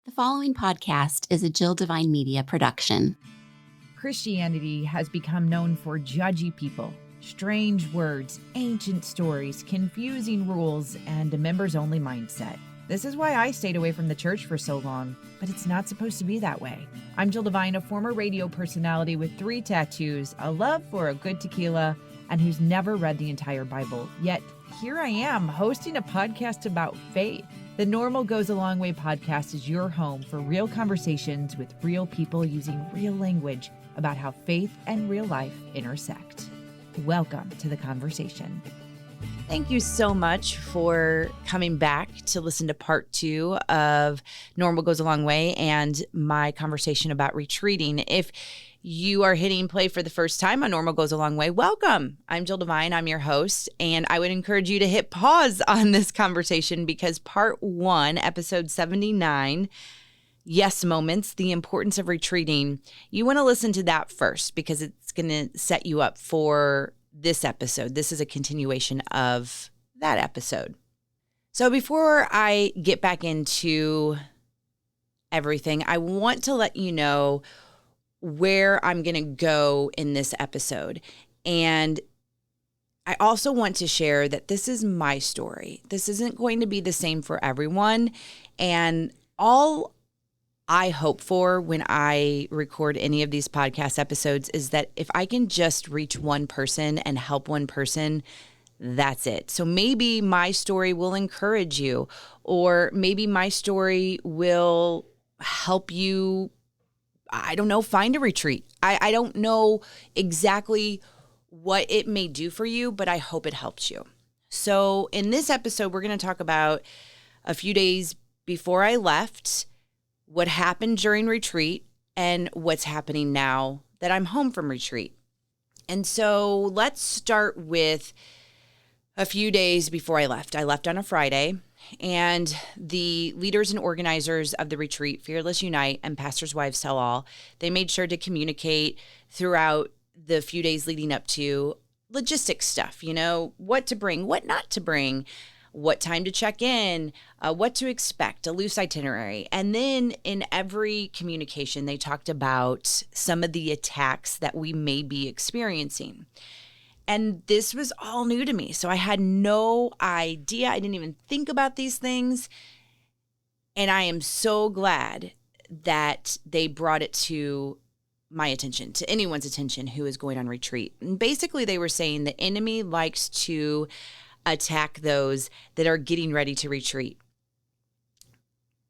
The following podcast is a Jill Divine Media production. Christianity has become known for judgy people, strange words, ancient stories, confusing rules, and a members-only mindset. This is why I stayed away from the church for so long, but it's not supposed to be that way. I'm Jill Divine, a former radio personality with 3 tattoos, a love for a good tequila, and who's never read the entire Bible. Yet, here I am, hosting a podcast about faith. The Normal Goes a Long Way podcast is your home for real conversations with real people using real language about how faith and real life intersect. Welcome to the conversation. Thank you so much for coming back to listen to part 2 of Normal Goes a Long Way and my conversation about retreating. If you are hitting play for the first time on Normal Goes a Long Way, welcome. I'm Jill Divine. I'm your host, and I would encourage you to hit pause on this conversation because part 1, episode 79, Yes Moments, the importance of retreating, you want to listen to that first because it's going to set you up for this episode. This is a continuation of that episode. So before I get back into everything, I want to let you know where I'm going to go in this episode. And I also want to share that this is my story. This isn't going to be the same for everyone. And all I hope for when I record any of these podcast episodes is that if I can just reach one person and help one person, that's it. So maybe my story will encourage you, or maybe my story will help you, I don't know, find a retreat. I don't know exactly what it may do for you, but I hope it helps you. So in this episode, we're going to talk about a few days before I left, what happened during retreat, and what's happening now that I'm home from retreat. And so let's start with a few days before I left. I left on a Friday, and the leaders and organizers of the retreat, Fearless Unite and Pastors' Wives Tell All, they made sure to communicate throughout the few days leading up to logistics stuff, what to bring, what not to bring, what time to check in, what to expect, a loose itinerary. And then in every communication, they talked about some of the attacks that we may be experiencing. And this was all new to me. So I had no idea. I didn't even think about these things. And I am so glad that they brought it to my attention, to anyone's attention who is going on retreat. And basically, they were saying the enemy likes to attack those that are getting ready to retreat.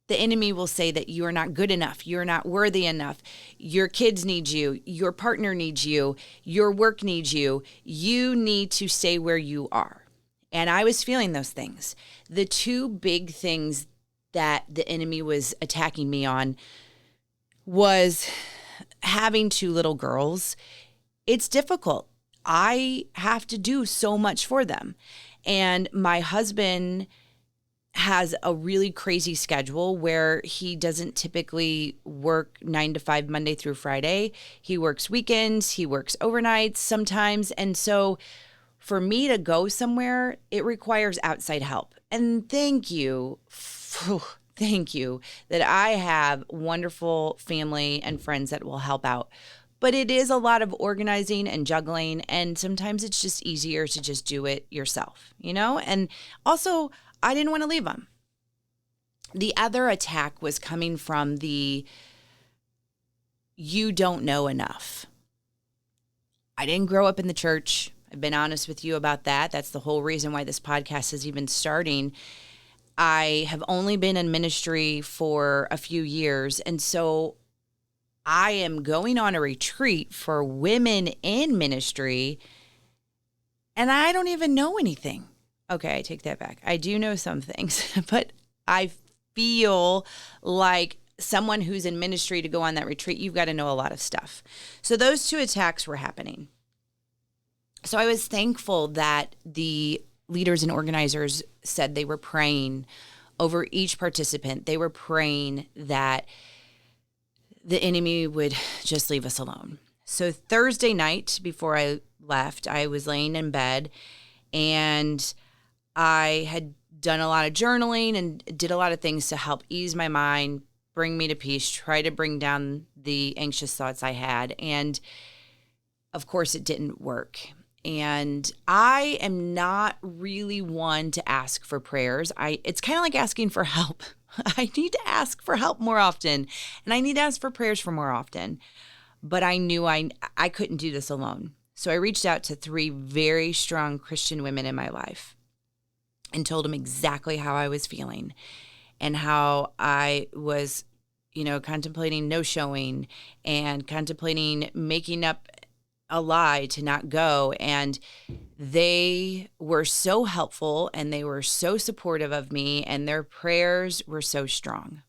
The enemy will say that you are not good enough. You're not worthy enough. Your kids need you. Your partner needs you. Your work needs you. You need to stay where you are. And I was feeling those things. The 2 big things that the enemy was attacking me on was having 2 little girls. It's difficult. I have to do so much for them. And my husband has a really crazy schedule where he doesn't typically work 9 to 5 Monday through Friday. He works weekends, he works overnights sometimes. And so for me to go somewhere, it requires outside help. And thank you that I have wonderful family and friends that will help out. But it is a lot of organizing and juggling, and sometimes it's just easier to just do it yourself, And also, I didn't want to leave them. The other attack was coming from the you don't know enough. I didn't grow up in the church. I've been honest with you about that. That's the whole reason why this podcast is even starting. I have only been in ministry for a few years, and so I am going on a retreat for women in ministry, and I don't even know anything. Okay, I take that back. I do know some things, but I feel like someone who's in ministry to go on that retreat, you've got to know a lot of stuff. So those 2 attacks were happening. So I was thankful that the leaders and organizers said they were praying over each participant. They were praying that the enemy would just leave us alone. So Thursday night before I left, I was laying in bed and I had done a lot of journaling and did a lot of things to help ease my mind, bring me to peace, try to bring down the anxious thoughts I had. And of course, it didn't work. And I am not really one to ask for prayers. It's kind of like asking for help. I need to ask for help more often, and I need to ask for prayers for more often. But I knew I couldn't do this alone. So I reached out to 3 very strong Christian women in my life and told them exactly how I was feeling and how I was, contemplating no showing and contemplating making up a lie to not go. And they were so helpful and they were so supportive of me, and their prayers were so strong.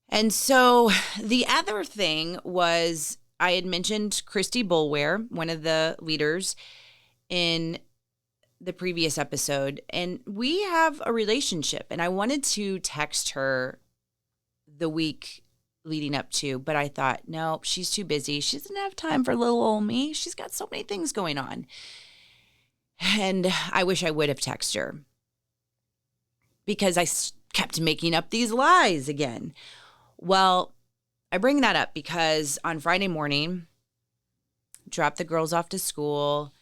And so the other thing was, I had mentioned Christy Bulware, one of the leaders in the previous episode, and we have a relationship, and I wanted to text her the week leading up to, but I thought, no, she's too busy. She doesn't have time for little old me. She's got so many things going on. And I wish I would have texted her because I kept making up these lies again. Well, I bring that up because on Friday morning, dropped the girls off to school,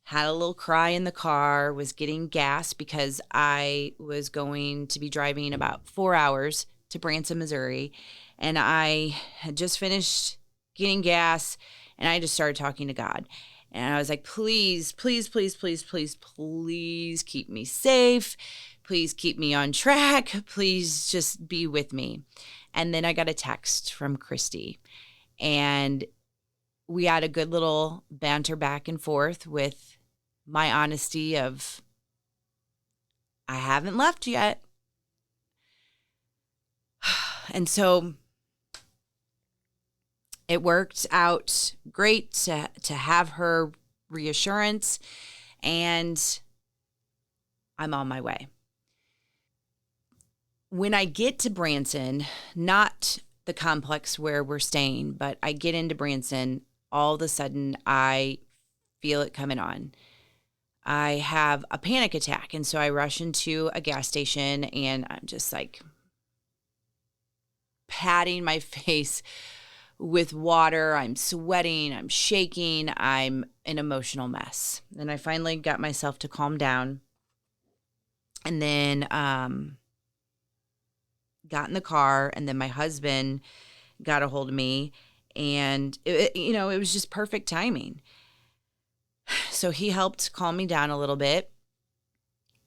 had a little cry in the car, was getting gas because I was going to be driving about 4 hours to Branson, Missouri. And I had just finished getting gas, and I just started talking to God. And I was like, please, please, please, please, please, please keep me safe. Please keep me on track. Please just be with me. And then I got a text from Christy, and we had a good little banter back and forth with my honesty of, I haven't left yet. And so it worked out great to have her reassurance, and I'm on my way. When I get to Branson, not the complex where we're staying, but I get into Branson, all of a sudden I feel it coming on. I have a panic attack, and so I rush into a gas station, and I'm just like patting my face with water. I'm sweating, I'm shaking, I'm an emotional mess. And I finally got myself to calm down, and then got in the car, and then my husband got a hold of me, and it was just perfect timing. So he helped calm me down a little bit,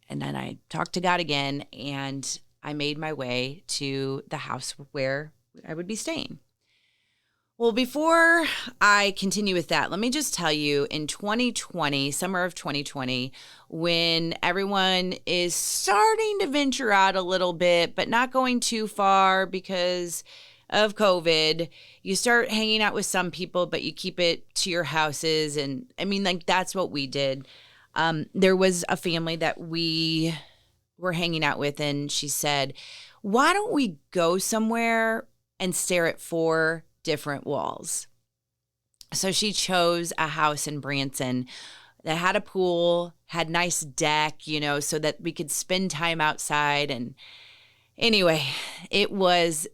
and then I talked to God again, and I made my way to the house where I would be staying. Well, before I continue with that, let me just tell you, in 2020, summer of 2020, when everyone is starting to venture out a little bit, but not going too far because of COVID, you start hanging out with some people, but you keep it to your houses. And I mean, like, that's what we did. There was a family that we were hanging out with, and she said, why don't we go somewhere and stare at 4 different walls? So she chose a house in Branson that had a pool, had nice deck, so that we could spend time outside. And anyway, it was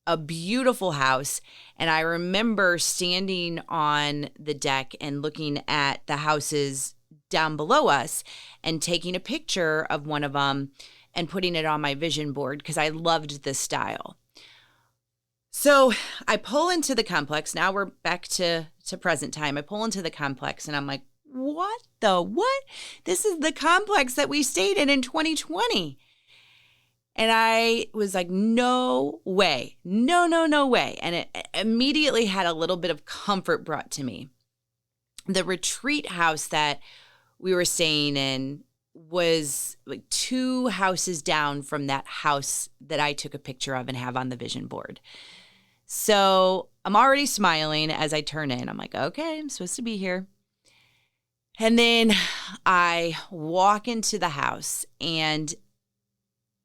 a beautiful house. And I remember standing on the deck and looking at the houses down below us and taking a picture of one of them and putting it on my vision board because I loved this style. So I pull into the complex. Now we're back to present time. I pull into the complex, and I'm like, what? This is the complex that we stayed in 2020. And I was like, no way. No way. And it immediately had a little bit of comfort brought to me. The retreat house that we were staying in was like 2 houses down from that house that I took a picture of and have on the vision board. So I'm already smiling as I turn in. I'm like, okay, I'm supposed to be here. And then I walk into the house and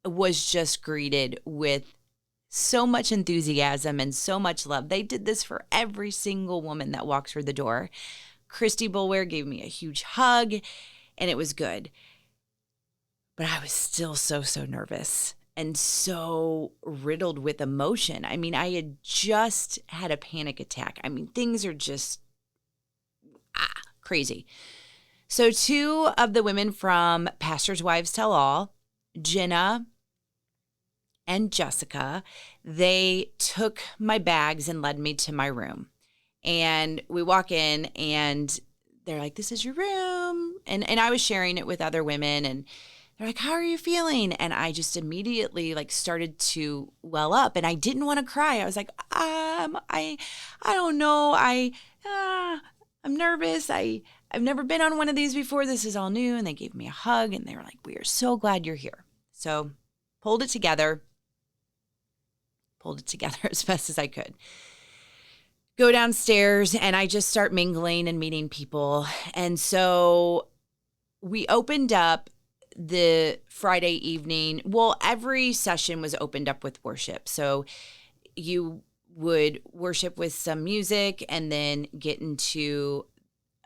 was just greeted with so much enthusiasm and so much love. They did this for every single woman that walks through the door. Christy Bulware gave me a huge hug, and it was good. But I was still so nervous. and so riddled with emotion. I mean, I had just had a panic attack. I mean, things are just crazy. So 2 of the women from Pastors' Wives Tell All, Jenna and Jessica, they took my bags and led me to my room. And we walk in and they're like, "This is your room." And I was sharing it with other women, and they're like, "How are you feeling?" And I just immediately like started to well up, and I didn't want to cry. I was like, I don't know. I'm nervous. I've never been on one of these before. This is all new. And they gave me a hug and they were like, "We are so glad you're here." So pulled it together as best as I could. Go downstairs and I just start mingling and meeting people. And so we opened up the Friday evening. Well, every session was opened up with worship. So you would worship with some music and then get into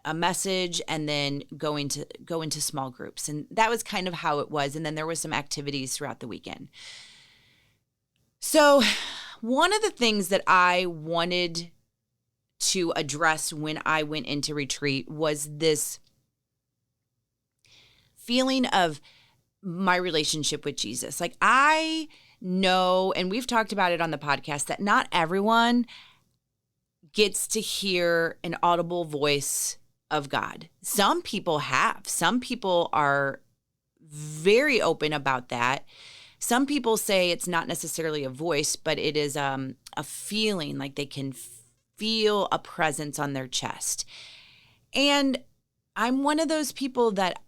a message and then go into small groups. And that was kind of how it was. And then there was some activities throughout the weekend. So one of the things that I wanted to address when I went into retreat was this feeling of my relationship with Jesus. Like, I know, and we've talked about it on the podcast, that not everyone gets to hear an audible voice of God. Some people have. Some people are very open about that. Some people say it's not necessarily a voice, but it is a feeling, like they can feel a presence on their chest. And I'm one of those people that,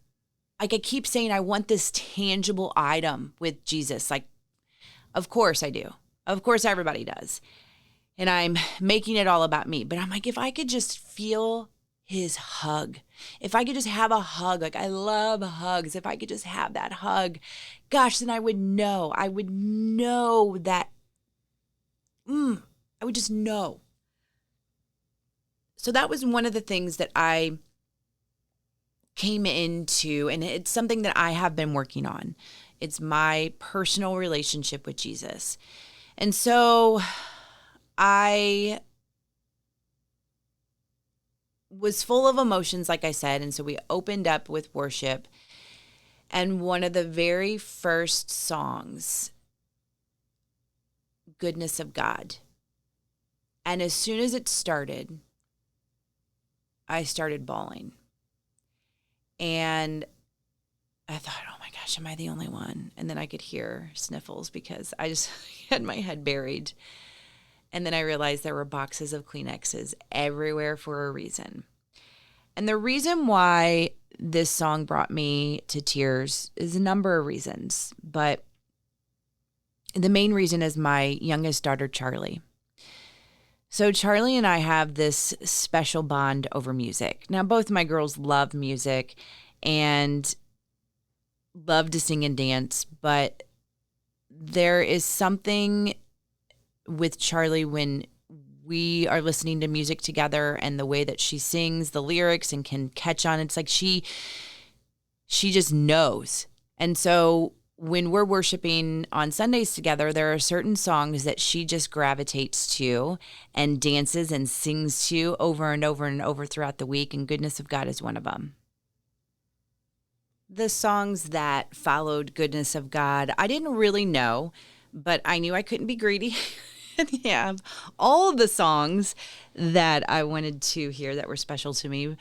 like, I keep saying I want this tangible item with Jesus. Like, of course I do. Of course everybody does. And I'm making it all about me. But I'm like, if I could just feel his hug, if I could just have a hug, like I love hugs. If I could just have that hug, gosh, then I would know that, I would just know. So that was one of the things that I came into, and it's something that I have been working on. It's my personal relationship with Jesus. And so I was full of emotions, like I said. And so we opened up with worship. And one of the very first songs, Goodness of God. And as soon as it started, I started bawling. And I thought, oh my gosh, am I the only one? And then I could hear sniffles because I just had my head buried. And then I realized there were boxes of Kleenexes everywhere for a reason. And the reason why this song brought me to tears is a number of reasons. But the main reason is my youngest daughter, Charlie. So Charlie and I have this special bond over music. Now, both my girls love music and love to sing and dance, but there is something with Charlie when we are listening to music together and the way that she sings the lyrics and can catch on. It's like she just knows. And so when we're worshiping on Sundays together, there are certain songs that she just gravitates to and dances and sings to over and over and over throughout the week. And Goodness of God is one of them. The songs that followed Goodness of God, I didn't really know, but I knew I couldn't be greedy and have all of the songs that I wanted to hear that were special to me.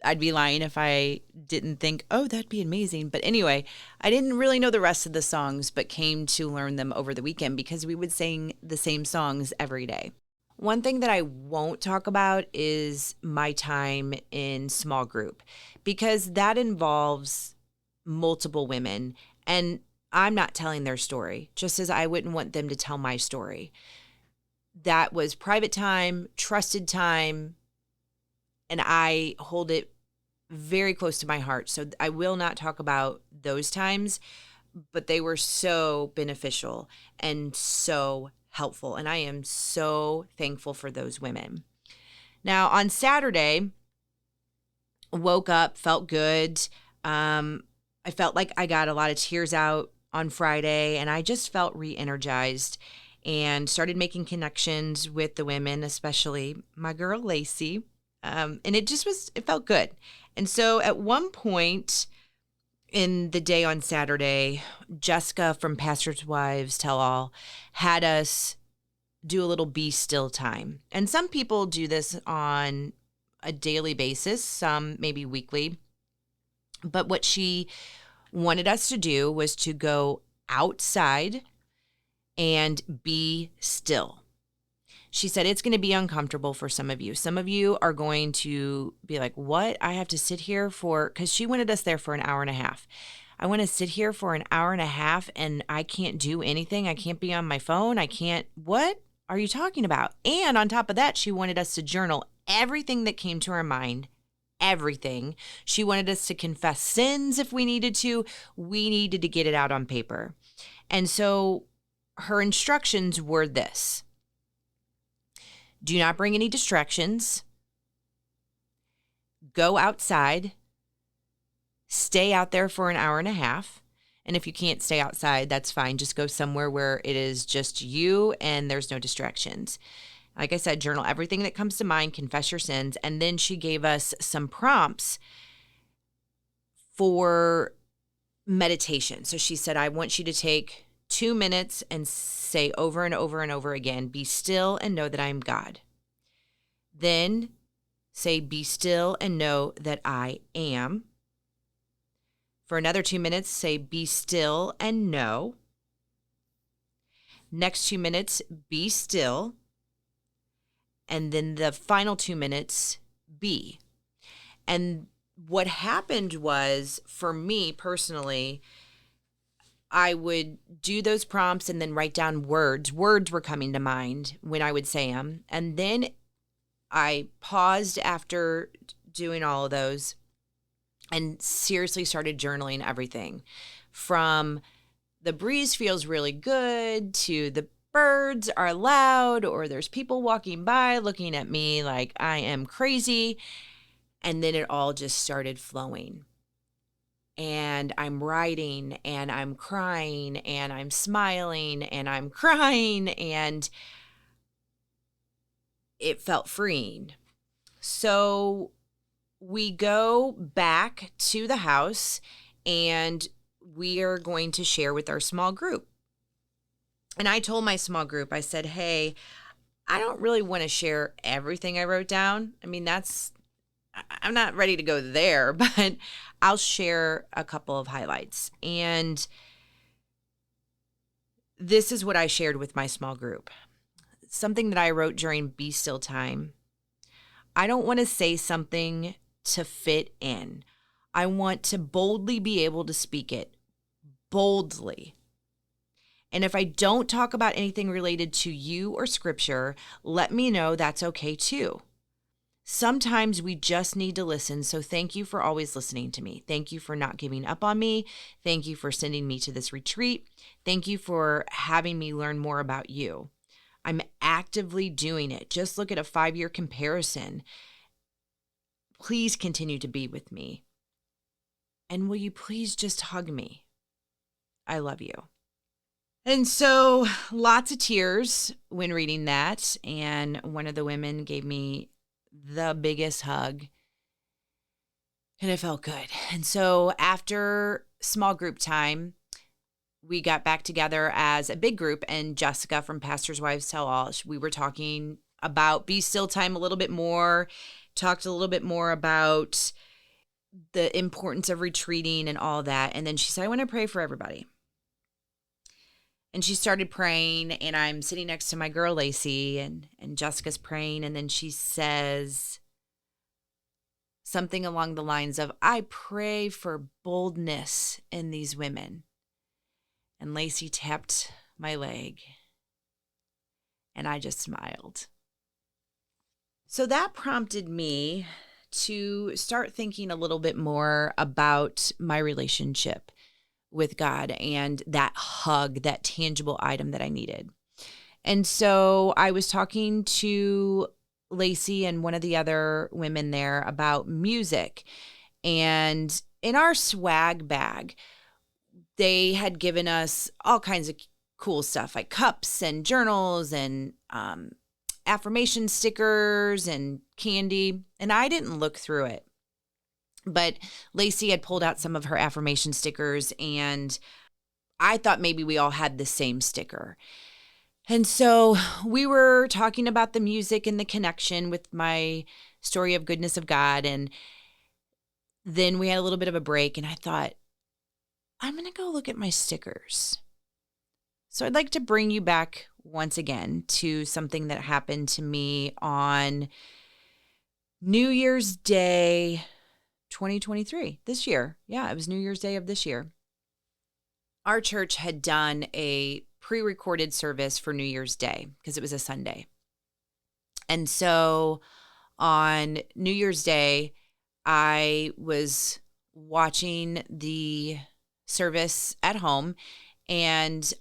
I'd be lying if I didn't think, oh, that'd be amazing. But anyway, I didn't really know the rest of the songs, but came to learn them over the weekend because we would sing the same songs every day. One thing that I won't talk about is my time in small group, because that involves multiple women, and I'm not telling their story, just as I wouldn't want them to tell my story. That was private time, trusted time, and I hold it very close to my heart. So I will not talk about those times, but they were so beneficial and so helpful. And I am so thankful for those women. Now, on Saturday, woke up, felt good. I felt like I got a lot of tears out on Friday, and I just felt re-energized and started making connections with the women, especially my girl Lacey. And it felt good. And so at one point in the day on Saturday, Jessica from Pastors Wives Tell All had us do a little be still time. And some people do this on a daily basis, some maybe weekly. But what she wanted us to do was to go outside and be still. She said it's going to be uncomfortable for some of you. Some of you are going to be like, what? I have to sit here because she wanted us there for an hour and a half. I want to sit here for an hour and a half and I can't do anything. I can't be on my phone. What are you talking about? And on top of that, she wanted us to journal everything that came to our mind, everything. She wanted us to confess sins if we needed to. We needed to get it out on paper. And so her instructions were this: do not bring any distractions. Go outside. Stay out there for an hour and a half. And if you can't stay outside, that's fine. Just go somewhere where it is just you and there's no distractions. Like I said, journal everything that comes to mind, confess your sins. And then she gave us some prompts for meditation. So she said, I want you to take 2 minutes and say over and over and over again, be still and know that I am God. Then say, be still and know that I am. For another 2 minutes, say, be still and know. Next 2 minutes, be still. And then the final 2 minutes, be. And what happened was, for me personally, I would do those prompts and then write down words. Words were coming to mind when I would say them. And then I paused after doing all of those and seriously started journaling everything from the breeze feels really good to the birds are loud or there's people walking by looking at me like I am crazy. And then it all just started flowing. And I'm writing and I'm crying and I'm smiling and I'm crying, and it felt freeing. So we go back to the house and we are going to share with our small group. And I told my small group, I said, hey, I don't really want to share everything I wrote down. I mean, I'm not ready to go there, but I'll share a couple of highlights. And this is what I shared with my small group. Something that I wrote during Be Still time. I don't want to say something to fit in. I want to boldly be able to speak it. Boldly. And if I don't talk about anything related to you or scripture, let me know that's okay too. Sometimes we just need to listen. So thank you for always listening to me. Thank you for not giving up on me. Thank you for sending me to this retreat. Thank you for having me learn more about you. I'm actively doing it. Just look at a 5-year comparison. Please continue to be with me. And will you please just hug me? I love you. And so lots of tears when reading that. And one of the women gave me the biggest hug. And it felt good. And so after small group time, we got back together as a big group. And Jessica from Pastors Wives Tell All, we were talking about Be Still time a little bit more, talked a little bit more about the importance of retreating and all that. And then she said, I want to pray for everybody. And she started praying, and I'm sitting next to my girl, Lacey, and Jessica's praying. And then she says something along the lines of, I pray for boldness in these women. And Lacey tapped my leg, and I just smiled. So that prompted me to start thinking a little bit more about my relationship with God and that hug, that tangible item that I needed. And so I was talking to Lacey and one of the other women there about music. And in our swag bag, they had given us all kinds of cool stuff like cups and journals and affirmation stickers and candy. And I didn't look through it. But Lacey had pulled out some of her affirmation stickers, and I thought maybe we all had the same sticker. And so we were talking about the music and the connection with my story of goodness of God. And then we had a little bit of a break, and I thought, I'm going to go look at my stickers. So I'd like to bring you back once again to something that happened to me on New Year's Day 2023, this year. Yeah, it was New Year's Day of this year. Our church had done a pre-recorded service for New Year's Day because it was a Sunday. And so on New Year's Day, I was watching the service at home, and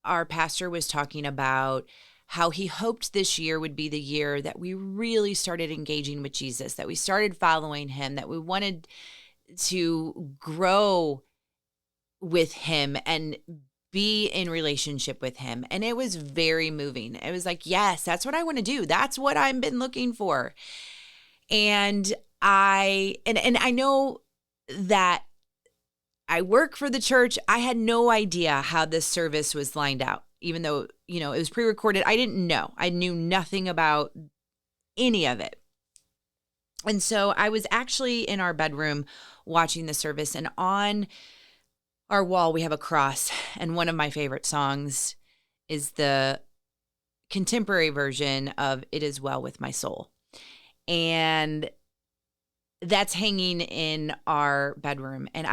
our pastor was talking about how he hoped this year would be the year that we really started engaging with Jesus, that we started following him, that we wanted to grow with him and be in relationship with him. And it was very moving. It was like, yes, that's what I want to do. That's what I've been looking for. And I know that I work for the church. I had no idea how this service was lined out, even though, it was pre-recorded. I didn't know. I knew nothing about any of it. And so I was actually in our bedroom watching the service, and on our wall, we have a cross. And one of my favorite songs is the contemporary version of It Is Well With My Soul. And that's hanging in our bedroom. And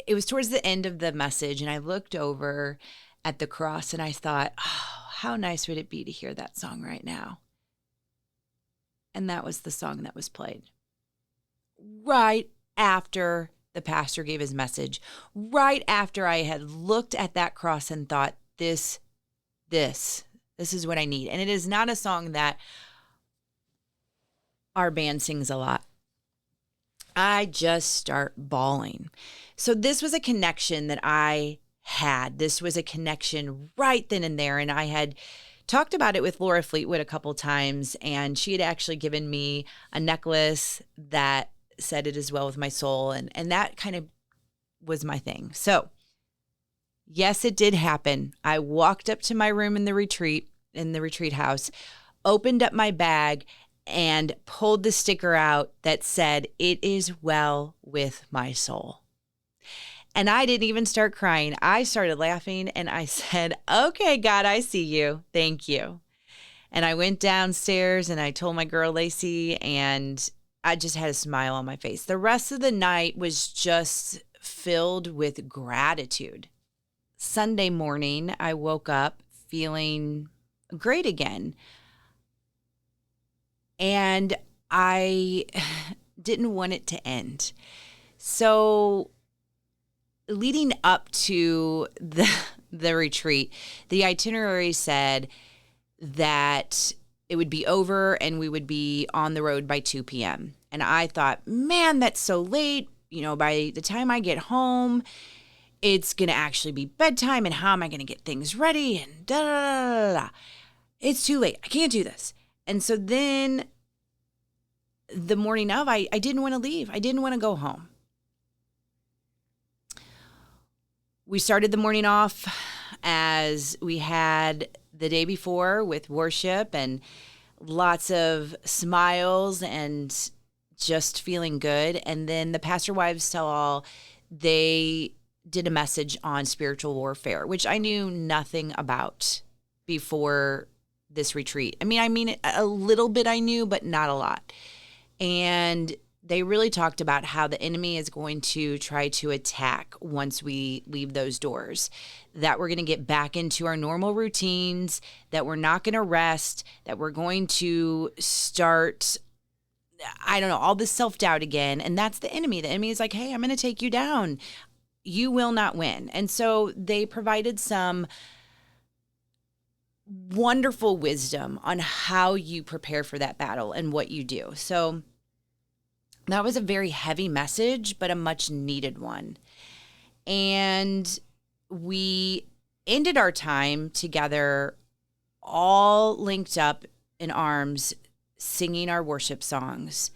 it was towards the end of the message, and I looked over at the cross and I thought, oh, how nice would it be to hear that song right now? And that was the song that was played right after the pastor gave his message, right after I had looked at that cross and thought, this is what I need. And it is not a song that our band sings a lot. I just start bawling. So this was a connection that I had. This was a connection right then and there. And I had talked about it with Laura Fleetwood a couple times, and she had actually given me a necklace that said It Is Well With My Soul. And that kind of was my thing. So yes, it did happen. I walked up to my room in the retreat house, opened up my bag, and pulled the sticker out that said, It Is Well With My Soul. And I didn't even start crying. I started laughing, and I said, okay, God, I see you. Thank you. And I went downstairs and I told my girl, Lacey, and I just had a smile on my face. The rest of the night was just filled with gratitude. Sunday morning, I woke up feeling great again. And I didn't want it to end. So leading up to the retreat, the itinerary said that it would be over and we would be on the road by 2 p.m. And I thought, man, that's so late. By the time I get home, it's going to actually be bedtime. And how am I going to get things ready? And da da da da da. It's too late. I can't do this. And so then the morning of, I didn't want to leave. I didn't want to go home. We started the morning off as we had the day before with worship and lots of smiles and just feeling good. And then the Pastor Wives Tell All, they did a message on spiritual warfare, which I knew nothing about before this retreat. I mean, a little bit I knew, but not a lot. And they really talked about how the enemy is going to try to attack once we leave those doors, that we're going to get back into our normal routines, that we're not going to rest, that we're going to start, all this self-doubt again. And that's the enemy. The enemy is like, hey, I'm going to take you down. You will not win. And so they provided some wonderful wisdom on how you prepare for that battle and what you do. So that was a very heavy message, but a much needed one. And we ended our time together, all linked up in arms, singing our worship songs.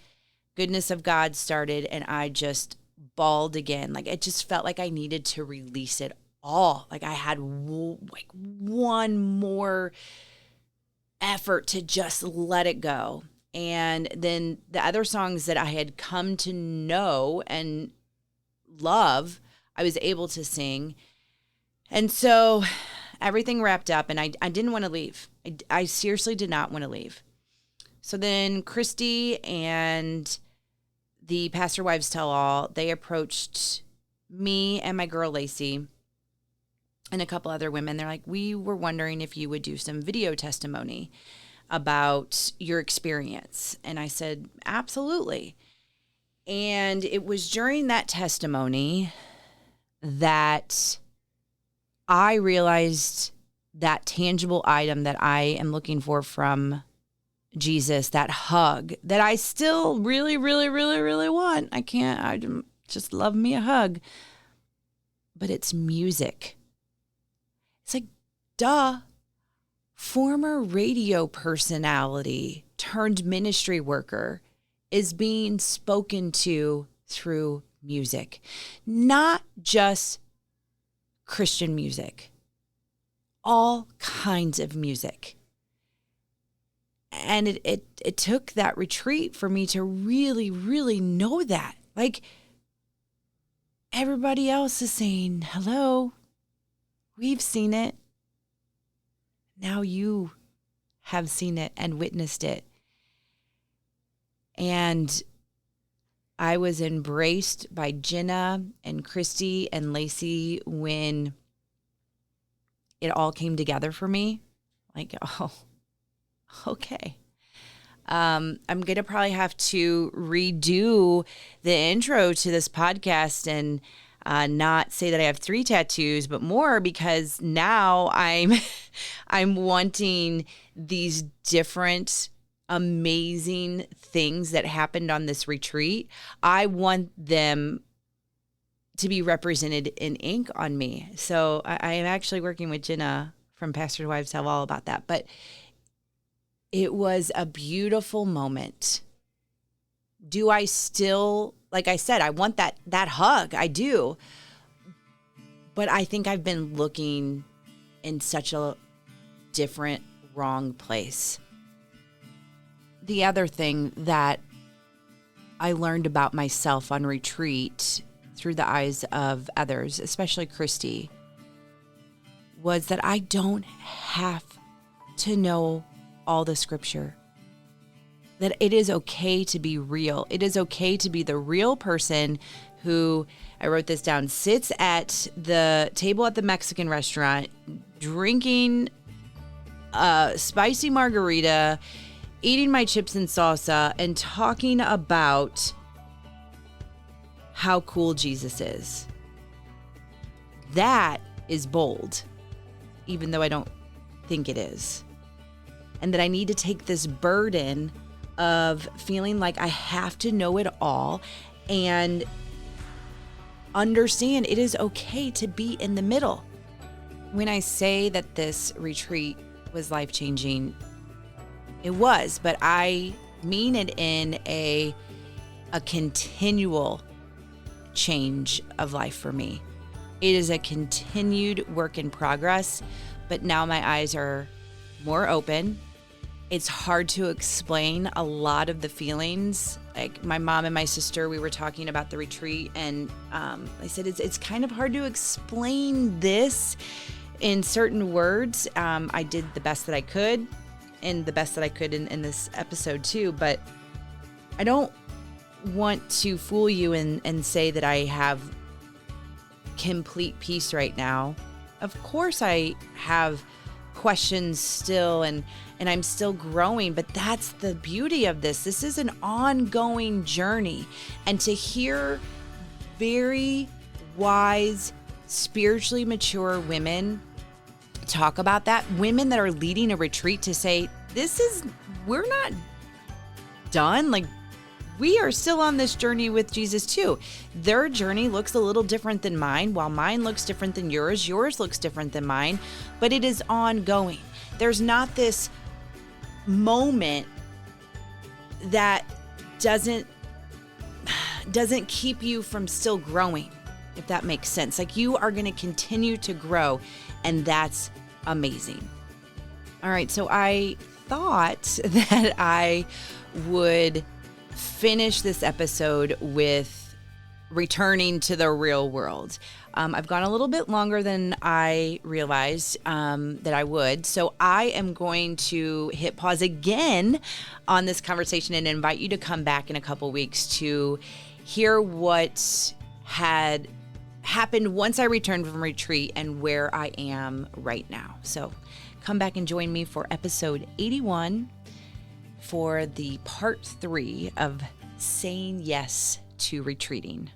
Goodness of God started, and I just bawled again. Like, it just felt like I needed to release it all. Like I had one more effort to just let it go. And then the other songs that I had come to know and love, I was able to sing. And so everything wrapped up, and I didn't want to leave. I seriously did not want to leave. So then Christy and the Pastor Wives Tell All, they approached me and my girl Lacey and a couple other women. They're like, we were wondering if you would do some video testimony about your experience. And I said, absolutely. And it was during that testimony that I realized that tangible item that I am looking for from Jesus, that hug that I still really, really, really, really want. I just love me a hug. But it's music. It's like, duh. Former radio personality turned ministry worker is being spoken to through music, not just Christian music, all kinds of music. And it took that retreat for me to really, really know that. Like, everybody else is saying, hello, we've seen it. Now you have seen it and witnessed it. And I was embraced by Jenna and Christy and Lacey when it all came together for me. Like, oh, okay. I'm going to probably have to redo the intro to this podcast and not say that I have 3 tattoos, but more, because now I'm wanting these different amazing things that happened on this retreat. I want them to be represented in ink on me. So I am actually working with Jenna from Pastor's Wives Tell All about that. But it was a beautiful moment. Do I still, like I said, I want that hug. I do. But I think I've been looking in such a different, wrong place. The other thing that I learned about myself on retreat through the eyes of others, especially Christy, was that I don't have to know all the scripture. That it is okay to be real. It is okay to be the real person who, I wrote this down, sits at the table at the Mexican restaurant, drinking a spicy margarita, eating my chips and salsa, and talking about how cool Jesus is. That is bold, even though I don't think it is. And that I need to take this burden of feeling like I have to know it all and understand it is okay to be in the middle. When I say that this retreat was life-changing, it was, but I mean it in a continual change of life for me. It is a continued work in progress, but now my eyes are more open. It's hard to explain a lot of the feelings. Like my mom and my sister, we were talking about the retreat, and I said it's kind of hard to explain this in certain words. I did the best that I could, and the best that I could in this episode too, but I don't want to fool you and say that I have complete peace right now. Of course I have questions still, and I'm still growing, but that's the beauty of this. This is an ongoing journey. And to hear very wise, spiritually mature women talk about that, women that are leading a retreat, to say, we're not done. Like, we are still on this journey with Jesus too. Their journey looks a little different than mine, while mine looks different than yours. Yours looks different than mine, but it is ongoing. There's not this moment that doesn't keep you from still growing, if that makes sense. Like, you are going to continue to grow, and that's amazing. All right, so I thought that I would finish this episode with returning to the real world. I've gone a little bit longer than I realized that I would. So I am going to hit pause again on this conversation and invite you to come back in a couple weeks to hear what had happened once I returned from retreat and where I am right now. So come back and join me for episode 81 for the part 3 of saying yes to retreating.